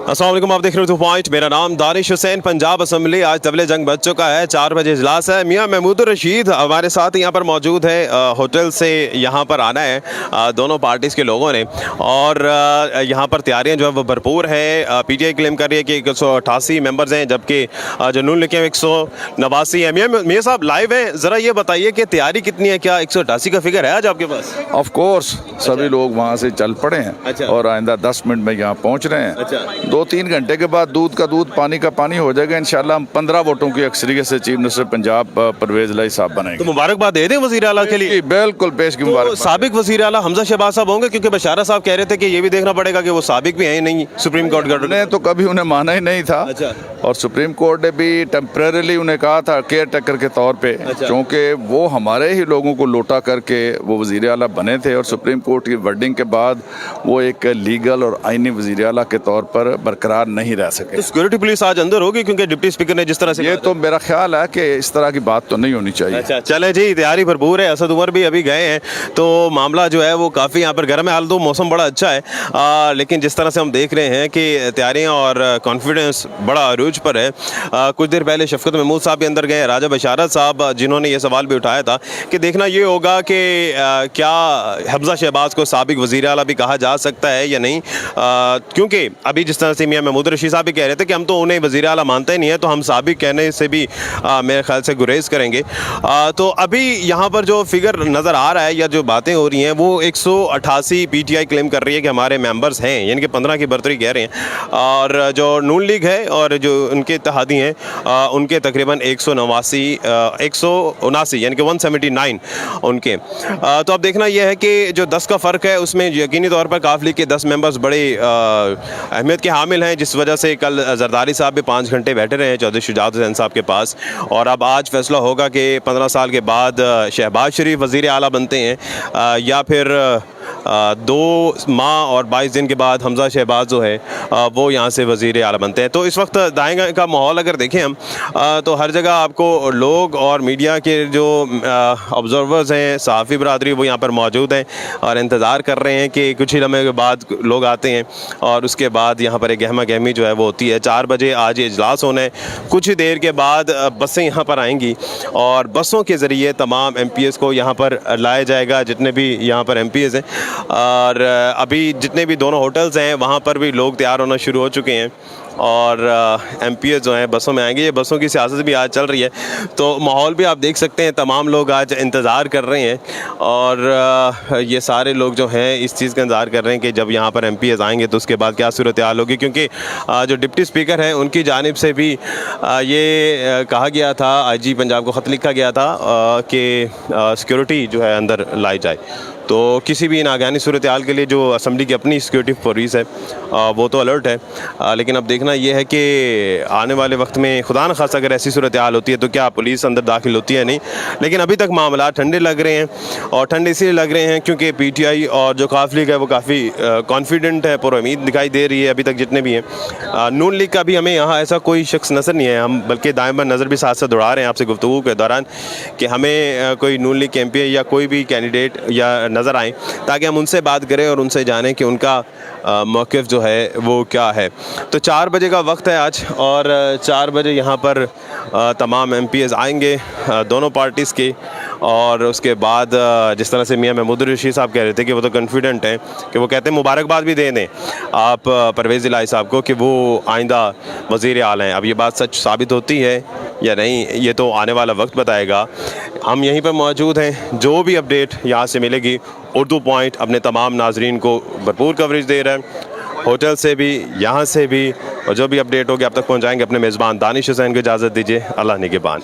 अस्सलाम वालेकुम, आप देख रहे हो 2 पॉइंट। मेरा नाम दानिश हुसैन। पंजाब असम्बली आज तबले जंग बच चुका है, 4 बजे इजलास है। मियां महमूद रशीद हमारे साथ यहाँ पर मौजूद है। होटल से यहाँ पर आना है दोनों पार्टीज़ के लोगों ने, और यहाँ पर तैयारियाँ जो है वो भरपूर है। PTI क्लेम कर रही है कि 188 मेंबर्स हैं, जबकि जो नून लिखे 189 है। मियाँ साहब लाइव हैं, ज़रा ये बताइए कि तैयारी कितनी है, क्या 188 का फिगर है आज आपके पास? ऑफ कोर्स सभी लोग वहाँ से चल पड़े हैं और आइंदा 10 मिनट में यहाँ पहुँच रहे हैं। 2-3 घंटे के बाद दूध का दूध पानी का पानी हो जाएगा। इंशाल्लाह हम 15 वोटों की अक्सरियत से चीफ मिनिस्टर पंजाब परवेज लाई साहब बनेंगे। तो मुबारकबाद दे दें वज़ीर आला के लिए? बिल्कुल पेश की मुबारकबाद। साबिक वज़ीर आला हमजा शहबाज साहब होंगे, क्योंकि बशारा साहब कह रहे थे कि ये भी देखना पड़ेगा कि वो साबिक भी हैं नहीं सुप्रीम कोर्ट का। ने तो कभी उन्हें माना ही नहीं था। और सुप्रीम कोर्ट ने भी टेम्परेरीली उन्हें कहा था केयर टेकर के तौर पे, क्योंकि वो हमारे ही लोगों को लौटा करके वो वज़ीर आला बने थे, और सुप्रीम कोर्ट की वर्डिंग के बाद वो एक लीगल और आईनी वज़ीर आला के तौर पर बरकरार नहीं रह सके। तो सिक्योरिटी पुलिस आज अंदर होगी, क्योंकि डिप्टी स्पीकर ने जिस तरह से ये तो मेरा ख्याल है कि इस तरह की बात तो नहीं होनी चाहिए। अच्छा चले जी, तैयारी भरपूर है। असद उमर भी अभी गए हैं, तो मामला जो है वो काफ़ी यहाँ पर गर्म है। हाल तो मौसम बड़ा अच्छा है, लेकिन जिस तरह से हम देख रहे हैं कि तैयारियाँ और कॉन्फिडेंस बड़ा अरूज पर है। कुछ देर पहले शफकत महमूद साहब भी अंदर गए, राजा बशारत साहब, जिन्होंने ये सवाल भी उठाया था कि देखना ये होगा कि क्या हमजा शहबाज को साबिक वज़ीर आला भी कहा जा सकता है या नहीं, क्योंकि अभी जिस तरह से मियां महमूद रशीद साहब भी कह रहे थे कि हम तो उन्हें वज़ीर आला मानते ही नहीं है, तो हम साबिक कहने से भी मेरे ख्याल से गुरेज करेंगे। तो अभी यहाँ पर जो फिगर नज़र आ रहा है या जो बातें हो रही हैं वो 188 PTI क्लेम कर रही है कि हमारे मेंबर्स हैं, यानी कि 15 की बर्तरी कह रहे हैं, और जो नून लीग है और जो उनके इत्तेहादी हैं उनके तकरीबन 179 यानी कि 179 उनके। तो अब देखना यह है कि जो 10 का फ़र्क है उसमें यकीनी तौर पर काफ लीग के 10 मेंबर्स बड़े अहमियत के हामिल हैं, जिस वजह से कल जरदारी साहब भी 5 घंटे बैठे रहे हैं चौधरी शुजात हुसैन साहब के पास, और अब आज फैसला होगा कि 15 साल के बाद शहबाज शरीफ वज़ीर आला बनते हैं या फिर 2 माह और 22 दिन के बाद हमजा शहबाज जो है वो यहाँ से वज़ीर आला बनते हैं। तो इस वक्त दाएं का माहौल अगर देखें हम तो हर जगह आपको लोग और मीडिया के जो ऑब्जर्वर्स हैं, सहाफ़ी बरादरी, वो यहाँ पर मौजूद हैं और इंतज़ार कर रहे हैं कि कुछ ही लम्हे के बाद लोग आते हैं और उसके बाद यहाँ पर एक गहमा गहमी जो है वो होती है। 4 बजे आज ये इजलास होना है, कुछ ही देर के बाद बसें यहाँ पर आएंगी और बसों के ज़रिए तमाम MPs को यहाँ पर लाया जाएगा, जितने भी यहाँ पर MPs हैं। और अभी जितने भी दोनों होटल्स हैं वहाँ पर भी लोग तैयार होना शुरू हो चुके हैं और MPs जो हैं बसों में आएंगे। ये बसों की सियासत भी आज चल रही है, तो माहौल भी आप देख सकते हैं, तमाम लोग आज इंतज़ार कर रहे हैं और ये सारे लोग जो हैं इस चीज़ का इंतज़ार कर रहे हैं कि जब यहाँ पर MPs आएंगे तो उसके बाद क्या सूरत हाल होगी, क्योंकि जो डिप्टी स्पीकर हैं उनकी जानिब से भी ये कहा गया था, IG पंजाब को ख़त लिखा गया था कि सिक्योरिटी जो है अंदर लाई जाए। तो किसी भी नागानी सूरत हाल के लिए जो असम्बली की अपनी सिक्योरिटी पुलिस है वो तो अलर्ट है, लेकिन अब देखना ये है कि आने वाले वक्त में खुदा न खासा अगर ऐसी सूरत हाल होती है तो क्या पुलिस अंदर दाखिल होती है नहीं। लेकिन अभी तक मामला ठंडे लग रहे हैं, और ठंडे इसलिए लग रहे हैं क्योंकि PTI और जो काफ लीग है वो काफ़ी कॉन्फिडेंट है, पुरुम्मीद दिखाई दे रही है अभी तक जितने भी हैं। नून लीग का भी हमें यहाँ ऐसा कोई शख्स नज़र नहीं है, हम बल्कि दाएं बाएं नज़र भी साथ साथ दौड़ा रहे हैं आपसे गुफ्तगू के दौरान कि हमें कोई नून लीग के MP या कोई भी कैंडिडेट या नज़र आएँ ताकि हम उनसे बात करें और उनसे जानें कि उनका मौक़िफ़ जो है वो क्या है। तो 4 बजे का वक्त है आज, और 4 बजे यहाँ पर तमाम MPs आएंगे दोनों पार्टीज़ के, और उसके बाद जिस तरह से मियां महमूद रशीद साहब कह रहे थे कि वो तो कॉन्फिडेंट हैं कि वो कहते हैं मुबारकबाद भी दे दें आप परवेज़ इलाही साहब को कि वो आइंदा वज़ीर आला हैं। अब ये बात सच साबित होती है या नहीं ये तो आने वाला वक्त बताएगा। हम यहीं पर मौजूद हैं, जो भी अपडेट यहाँ से मिलेगी उर्दू पॉइंट अपने तमाम नाजरीन को भरपूर कवरेज दे रहा है, होटल से भी यहाँ से भी, और जो भी अपडेट होगी आप तक पहुँचाएँगे। अपने मेज़बान दानिश हुसैन को इजाज़त दीजिए, अल्लाह निगहबान।